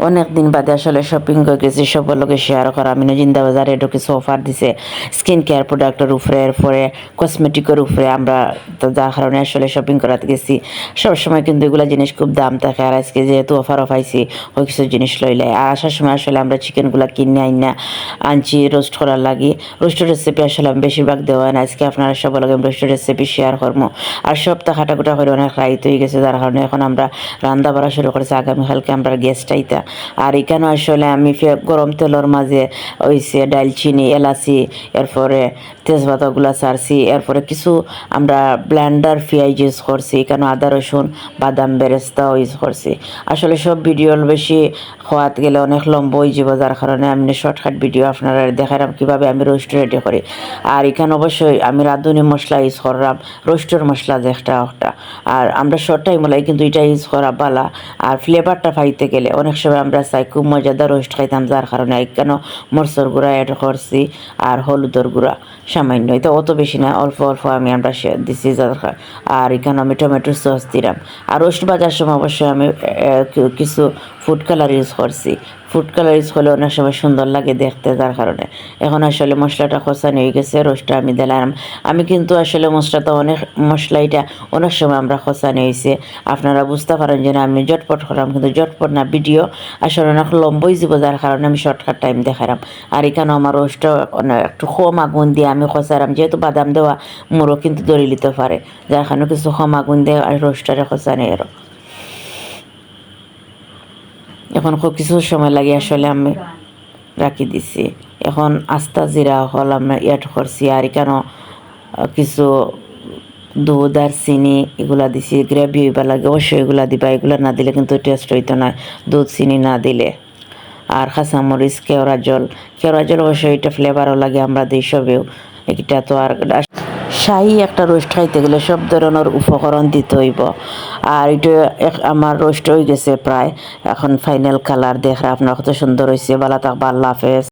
অনেক দিন বাদে আসলে শপিং করে গেছি, সবার লোকে শেয়ার করা। আমিনো জিন্দা বাজারে এটা কিছু অফার দিছে স্কিন কেয়ার প্রোডাক্টের উপরে, এরপরে কসমেটিকের উপরে। আমরা তো যার কারণে আসলে শপিং করাতে গেছি। সবসময় কিন্তু এগুলো জিনিস খুব দাম থাকে, আর আজকে যেহেতু অফারও পাইছি ওই কিছু জিনিস লইলে। আর আসার সময় আসলে আমরা চিকেনগুলো কিনে আনছি রোস্ট করার লাগি। রোস্টের রেসিপি আসলে আমি বেশিরভাগ দেওয়া হয় না, আজকে আপনারা সবার লগে রোস্টের রেসিপি শেয়ার করবো। আর সপ্তাহ কাটাকুটা করে অনেক রাইত হয়ে গেছে, যার কারণে এখন আমরা রান্না বাড়া শুরু করেছি। আগামীকালকে আমরা গেস্ট আইতা। আর এখানে আসলে আমি গরম তেলের মাঝে হইছে ডালচিনি, এলাচি, এরপরে তেজপাতাগুলা ছাড়ছি, এরপরে কিছু আমরা ব্লেন্ডার পেঁয়াজ ইউজ করছি, এখানে আদা রসুন বাদাম বেরেস্তাও ইউজ করছি। আসলে সব ভিডিও বেশি হওয়াত গেলে অনেক লম্বা হয়ে যাব, যার কারণে আমি শর্টকাট ভিডিও আপনারা দেখালাম কীভাবে আমি রোস্ট রেডি করি। আর এখানে অবশ্যই আমি রাঁধুনি মশলা ইউজ করলাম, রোস্টের মশলা যেটা ওটা। আর আমরা শর্ট টাইম হলাই কিন্তু এটা ইউজ করা বালা। আর ফ্লেভারটা পাইতে গেলে অনেক সময় আমরা চাই খুব মজাদার রোস্ট খাইতাম, যার কারণে এখানে মরচর গুঁড়া অ্যাড করছি আর হলুদের গুঁড়া সামান্য, এটা অত বেশি না, অল্প অল্প আমরা দিছি। আর এখানে আমি টমেটো সস দিলাম। আর রোস্ট ভাজার সময় অবশ্যই আমি কিছু ফুড কালার ইউজ করছি। ফুড কালার ইউজ করলে অনেক সময় সুন্দর লাগে দেখতে, যার কারণে এখন আসলে মশলাটা কষানো হয়ে গেছে, রোস্টটা আমি দিলাম। আমি কিন্তু আসলে মশলাটা মশলাটা অনেক সময় আমরা কষানো হয়েছে, আপনারা বুঝতে পারেন যে না আমি জটপট করলাম, কিন্তু জটপট না, ভিডিও আসলে অনেক লম্বই যাব, যার কারণে আমি শর্টকাট টাইম দেখালাম। আর এখানে আমার রোস্টটা একটু কম আগুন দিয়ে আমি কষালাম, যেহেতু বাদাম দেওয়া মুড়ো কিন্তু দড়ি নিতে পারে, যার কারণে কিছু কম আগুন দিয়ে রোস্টটা কষানো এরো। এখন খুব কিছু সময় লাগে আসলে আমি রাখি দিছি। এখন আস্তা জিরা হল আমরা অ্যাড করছি। আর এখানেও কিছু দুধ আর চিনি এগুলা দিছি, গ্রেভি হইবা লাগে অবশ্যই এগুলা দিবা, এগুলা না দিলে কিন্তু টেস্ট হইতো না দুধ চিনি না দিলে। আর কাঁচামরিচ, কেওড়া জল অবশ্যই এটা ফ্লেভারও লাগে, আমরা দিই সবেও। এটা তো আর শাহি একটা রোস্ট খাইতে গেলে সব ধরনের উপকরণ দিতে হইব। আর এটা আমার রোস্ট হয়ে গেছে প্রায়, এখন ফাইনাল কালার দেখে আপনার কত সুন্দর হয়েছে। ভালো থাকবা, আল্লাহ হাফেজ।